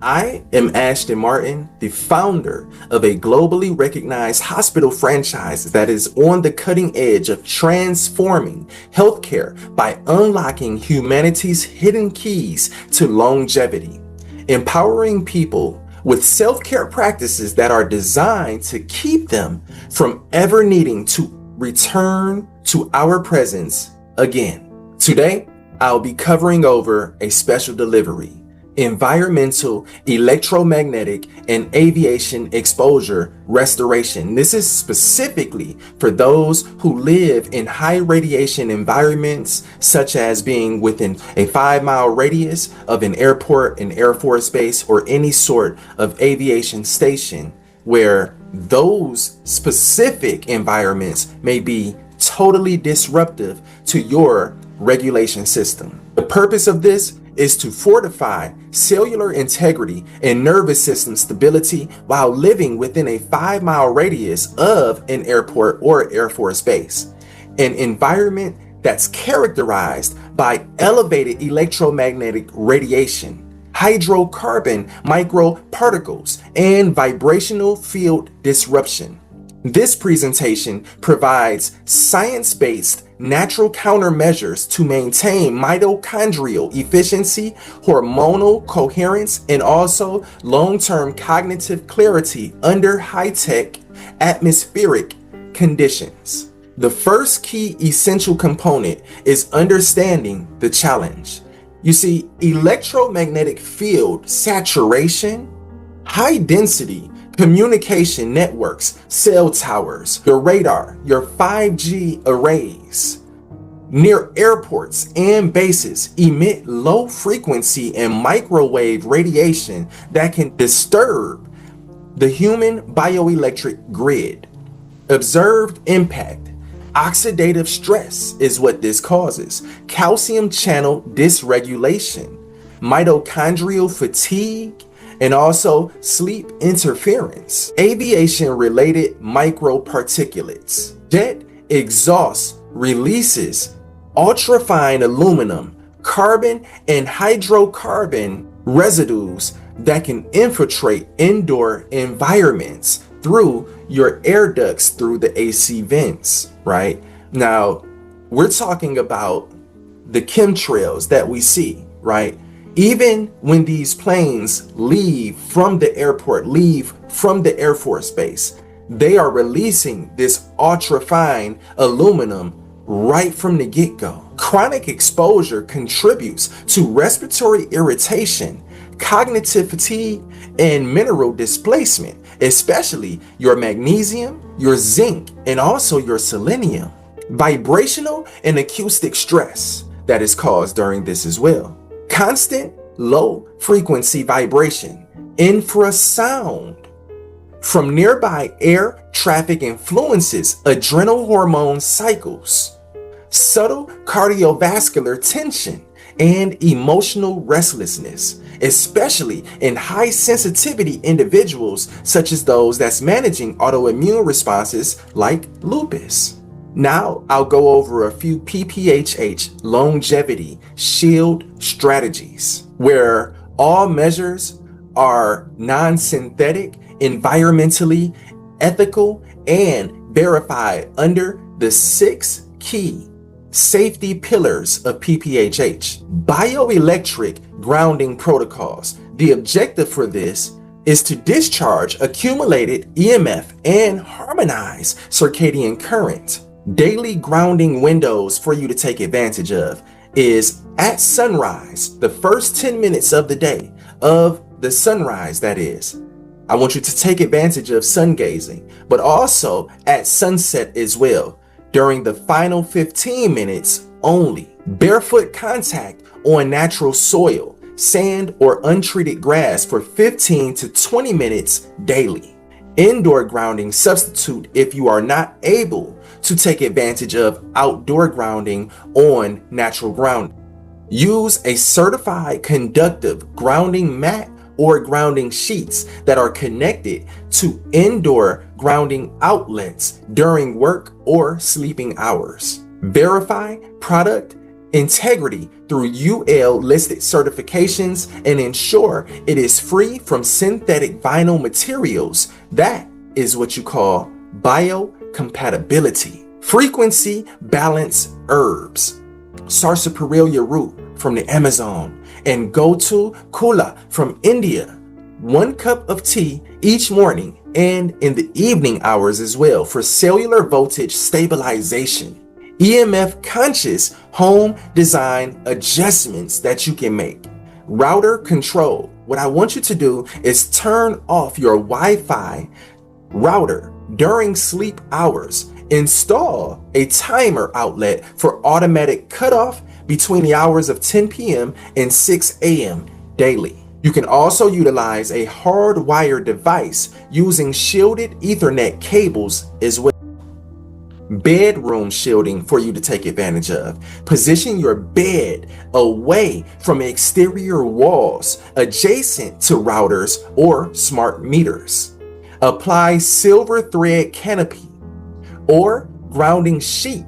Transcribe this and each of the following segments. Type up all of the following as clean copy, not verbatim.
I am Ashton Martin, the founder of a globally recognized hospital franchise that is on the cutting edge of transforming healthcare by unlocking humanity's hidden keys to longevity, empowering people with self-care practices that are designed to keep them from ever needing to return to our presence again. Today, I'll be covering over a special delivery: environmental, electromagnetic, and aviation exposure restoration. This is specifically for those who live in high radiation environments, such as being within a 5-mile radius of an airport, an Air Force base, or any sort of aviation station, where those specific environments may be totally disruptive to your regulation system. The purpose of this is to fortify cellular integrity and nervous system stability while living within a 5-mile radius of an airport or Air Force base. An environment that's characterized by elevated electromagnetic radiation, hydrocarbon microparticles, and vibrational field disruption. This presentation provides science-based natural countermeasures to maintain mitochondrial efficiency, hormonal coherence, and also long-term cognitive clarity under high-tech atmospheric conditions. The first key essential component is understanding the challenge. You see, electromagnetic field saturation, high density communication networks, cell towers, your radar, your 5G arrays near airports and bases emit low frequency and microwave radiation that can disturb the human bioelectric grid. Observed impact: oxidative stress is what this causes, calcium channel dysregulation, mitochondrial fatigue, and also sleep interference, aviation-related microparticulates. Jet exhaust releases ultrafine aluminum, carbon, and hydrocarbon residues that can infiltrate indoor environments through your air ducts, through the AC vents, right? Now, we're talking about the chemtrails that we see, right? Even when these planes leave from the airport, leave from the Air Force base, they are releasing this ultrafine aluminum right from the get-go. Chronic exposure contributes to respiratory irritation, cognitive fatigue, and mineral displacement, especially your magnesium, your zinc, and also your selenium. Vibrational and acoustic stress that is caused during this as well. Constant low frequency vibration, infrasound from nearby air traffic influences adrenal hormone cycles, subtle cardiovascular tension, and emotional restlessness, especially in high sensitivity individuals such as those that's managing autoimmune responses like lupus. Now I'll go over a few PPHH longevity shield strategies where all measures are non-synthetic, environmentally ethical, and verified under the 6 key safety pillars of PPHH. Bioelectric grounding protocols. The objective for this is to discharge accumulated EMF and harmonize circadian current. Daily grounding windows for you to take advantage of is at sunrise, the first 10 minutes of the day, of the sunrise that is. I want you to take advantage of sun gazing, but also at sunset as well, during the final 15 minutes only. Barefoot contact on natural soil, sand, or untreated grass for 15 to 20 minutes daily. Indoor grounding substitute if you are not able to take advantage of outdoor grounding on natural ground. Use a certified conductive grounding mat or grounding sheets that are connected to indoor grounding outlets during work or sleeping hours. Verify product integrity through UL listed certifications, and ensure it is free from synthetic vinyl materials. That is what you call biocompatibility. Frequency balance herbs. Sarsaparilla root from the Amazon and gotu kola from India. 1 cup of tea each morning and in the evening hours as well for cellular voltage stabilization. EMF conscious home design adjustments that you can make. Router control. What I want you to do is turn off your Wi-Fi router during sleep hours. Install a timer outlet for automatic cutoff between the hours of 10 p.m. and 6 a.m. daily. You can also utilize a hardwired device using shielded Ethernet cables as well. Bedroom shielding for you to take advantage of. Position your bed away from exterior walls adjacent to routers or smart meters. Apply silver thread canopy or grounding sheet,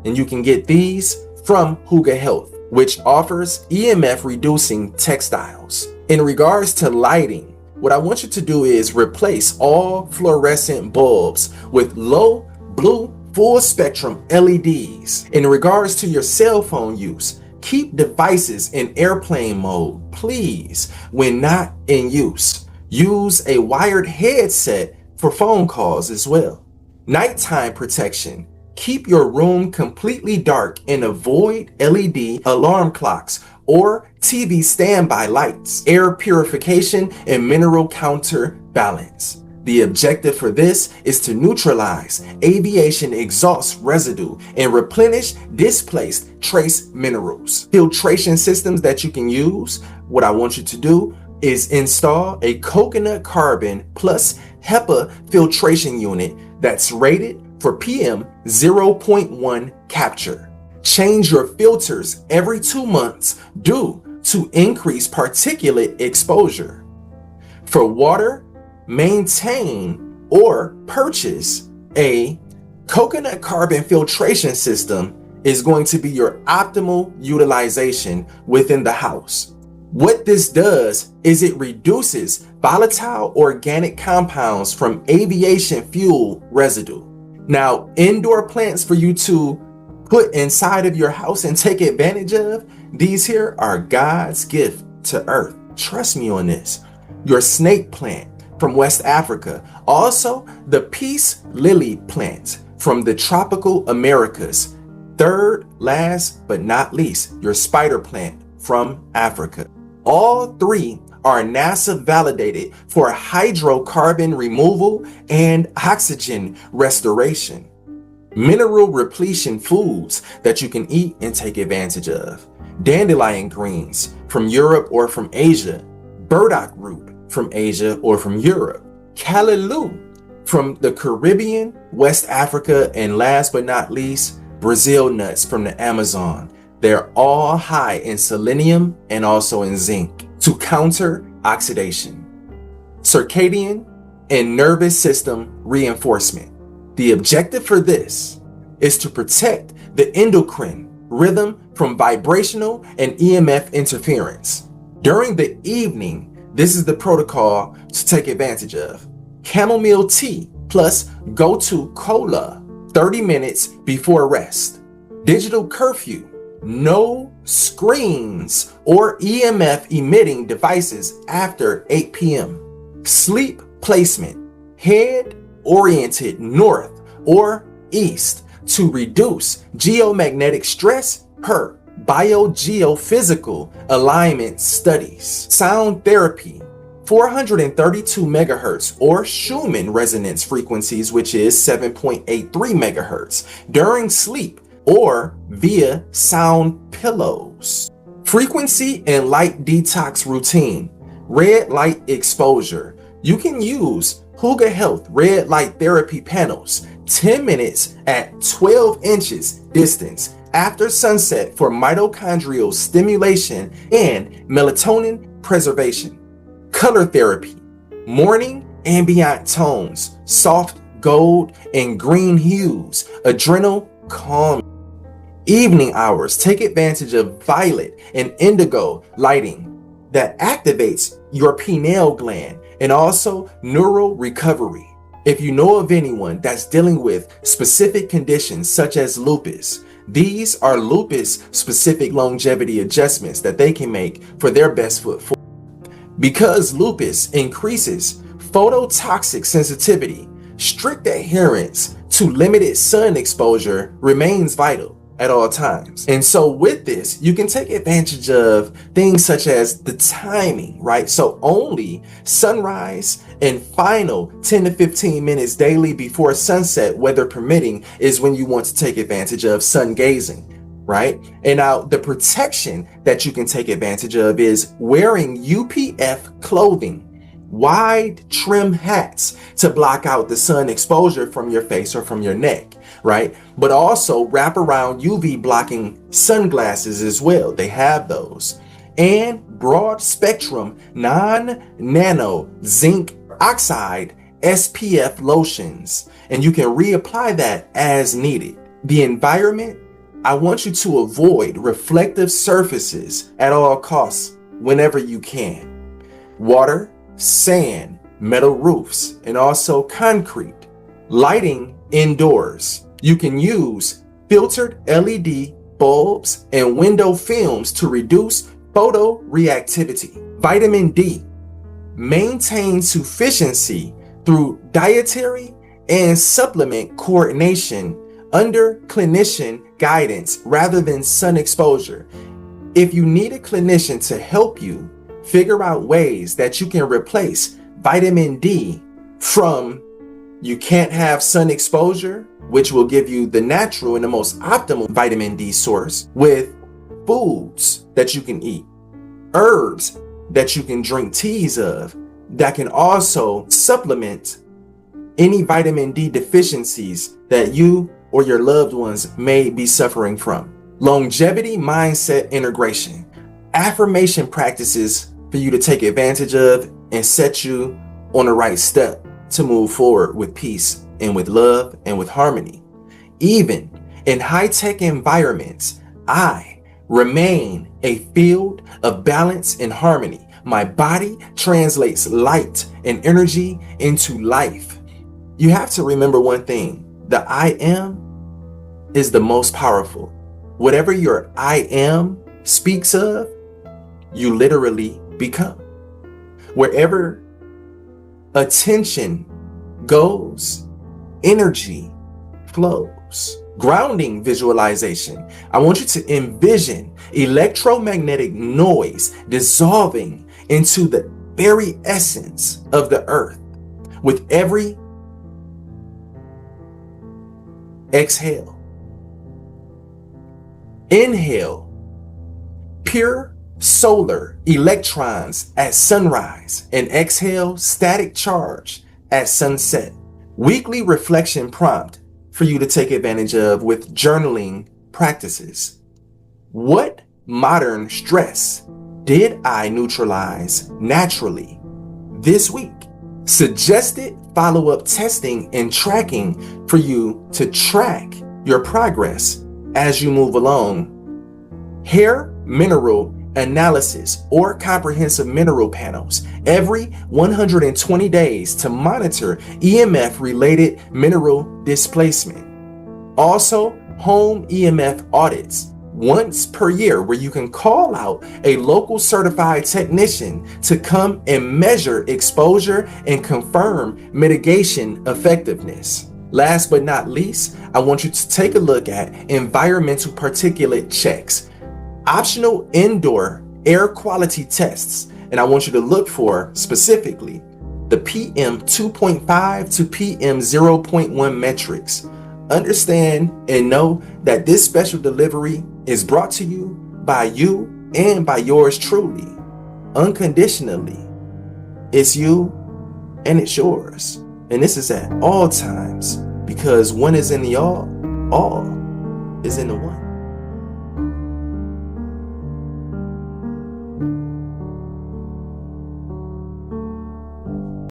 and you can get these from Huga Health, which offers EMF reducing textiles. In regards to lighting, what I want you to do is replace all fluorescent bulbs with low blue full spectrum LEDs. In regards to your cell phone use, keep devices in airplane mode, please, when not in use. Use a wired headset for phone calls as well. Nighttime protection. Keep your room completely dark and avoid LED alarm clocks or TV standby lights. Air purification and mineral counterbalance. The objective for this is to neutralize aviation exhaust residue and replenish displaced trace minerals. Filtration systems that you can use. What I want you to do is install a coconut carbon plus HEPA filtration unit that's rated for PM 0.1 capture. Change your filters every 2 months due to increased particulate exposure. For water, maintain or purchase a coconut carbon filtration system is going to be your optimal utilization within the house. What this does is it reduces volatile organic compounds from aviation fuel residue. Now, indoor plants for you to put inside of your house and take advantage of, these here are God's gift to earth. Trust me on this. Your snake plant from West Africa. Also, the peace lily plant from the tropical Americas. Third, last but not least, your spider plant from Africa. All three are NASA validated for hydrocarbon removal and oxygen restoration. Mineral repletion foods that you can eat and take advantage of. Dandelion greens from Europe or from Asia. Burdock root from Asia or from Europe. Callaloo from the Caribbean, West Africa, and last but not least, Brazil nuts from the Amazon. They're all high in selenium and also in zinc to counter oxidation. Circadian and nervous system reinforcement. The objective for this is to protect the endocrine rhythm from vibrational and EMF interference. During the evening, this is the protocol to take advantage of. Chamomile tea plus gotu kola 30 minutes before rest. Digital curfew. No screens or EMF emitting devices after 8 p.m. Sleep placement. Head oriented north or east to reduce geomagnetic stress per biogeophysical alignment studies. Sound therapy. 432 megahertz or Schumann resonance frequencies, which is 7.83 megahertz during sleep or via sound pillows. Frequency and light detox routine. Red light exposure. You can use Huga Health red light therapy panels 10 minutes at 12 inches distance after sunset for mitochondrial stimulation and melatonin preservation. Color therapy. Morning ambient tones, soft gold and green hues, adrenal calm. Evening hours, take advantage of violet and indigo lighting that activates your pineal gland and also neural recovery. If you know of anyone that's dealing with specific conditions such as lupus, these are lupus specific longevity adjustments that they can make for their best foot forward. Because lupus increases phototoxic sensitivity, strict adherence to limited sun exposure remains vital at all times. And so with this, you can take advantage of things such as the timing, right? So only sunrise and final 10 to 15 minutes daily before sunset, weather permitting, is when you want to take advantage of sun gazing, right? And now the protection that you can take advantage of is wearing UPF clothing, wide trim hats to block out the sun exposure from your face or from your neck, right? But also wrap around UV blocking sunglasses as well. They have those. And broad spectrum non-nano zinc oxide SPF lotions. And you can reapply that as needed. The environment, I want you to avoid reflective surfaces at all costs whenever you can. Water, sand, metal roofs, and also concrete. Lighting indoors. You can use filtered LED bulbs and window films to reduce photoreactivity. Vitamin D maintains sufficiency through dietary and supplement coordination under clinician guidance rather than sun exposure. If you need a clinician to help you figure out ways that you can replace vitamin D from you can't have sun exposure, which will give you the natural and the most optimal vitamin D source, with foods that you can eat, herbs that you can drink teas of that can also supplement any vitamin D deficiencies that you or your loved ones may be suffering from. Longevity mindset integration. Affirmation practices for you to take advantage of and set you on the right step to move forward with peace and with love and with harmony. Even in high-tech environments, I remain a field of balance and harmony. My body translates light and energy into life. You have to remember one thing. The I am is the most powerful. Whatever your I am speaks of, you literally become. Wherever attention goes, energy flows. Grounding visualization. I want you to envision electromagnetic noise dissolving into the very essence of the earth with every exhale. Inhale, pure solar electrons at sunrise, and exhale, static charge at sunset. Weekly reflection prompt for you to take advantage of with journaling practices. What modern stress did I neutralize naturally this week? Suggested follow-up testing and tracking for you to track your progress as you move along. Hair mineral analysis or comprehensive mineral panels every 120 days to monitor EMF related mineral displacement. Also, home EMF audits once per year where you can call out a local certified technician to come and measure exposure and confirm mitigation effectiveness. Last but not least, I want you to take a look at environmental particulate checks, optional indoor air quality tests, and I want you to look for specifically the PM 2.5 to PM 0.1 metrics. Understand and know that this special delivery is brought to you by you and by yours truly. Unconditionally. It's you and it's yours. And this is at all times, because one is in the all is in the one.